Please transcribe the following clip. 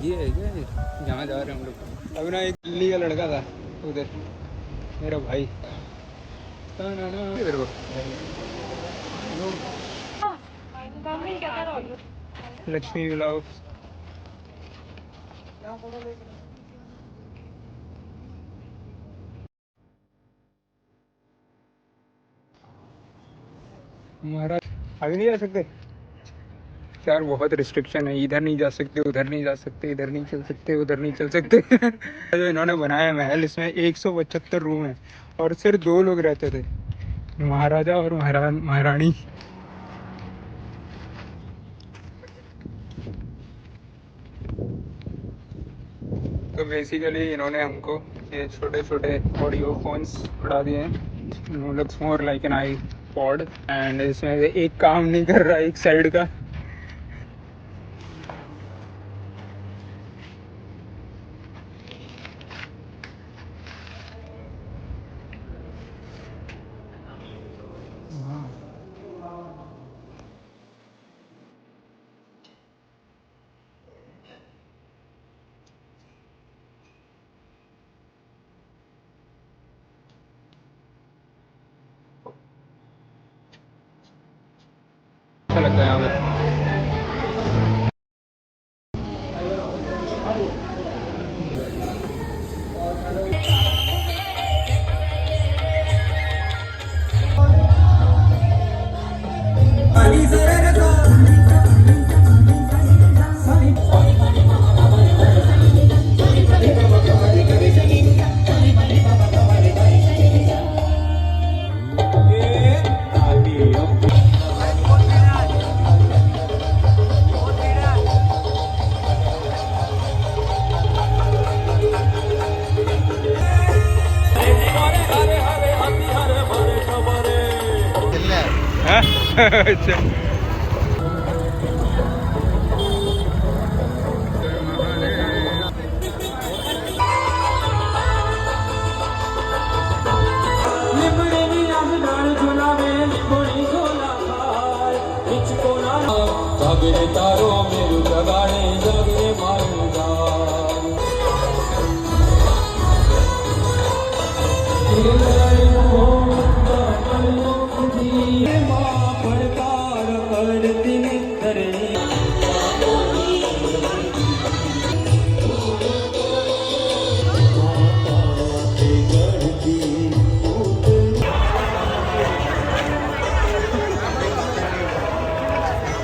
ये है क्या जहाँ जा रहे हैं हम लोग? अभी ना एक दिल्ली का लड़का था उधर, मेरा भाई इधर को लक्ष्मी ब्लॉग। महाराज अभी नहीं जा सकते यार, बहुत रिस्ट्रिक्शन है, इधर नहीं जा सकते, उधर नहीं जा सकते, इधर नहीं चल सकते, उधर नहीं चल सकते। जो इन्होंने बनाया महल, इसमें 175 रूम है और सिर्फ 2 लोग रहते थे, महाराजा और महारानी। तो बेसिकली इन्होंने हमको ये छोटे छोटे ऑडियो फोन्स उड़ा दिए हैं। Looks more like an I pod, and इसमें से एक काम नहीं कर रहा एक साइड का। अच्छा लगता है यहाँ पे। अच्छा जागरे तारो मेरू जगाने जागरे मार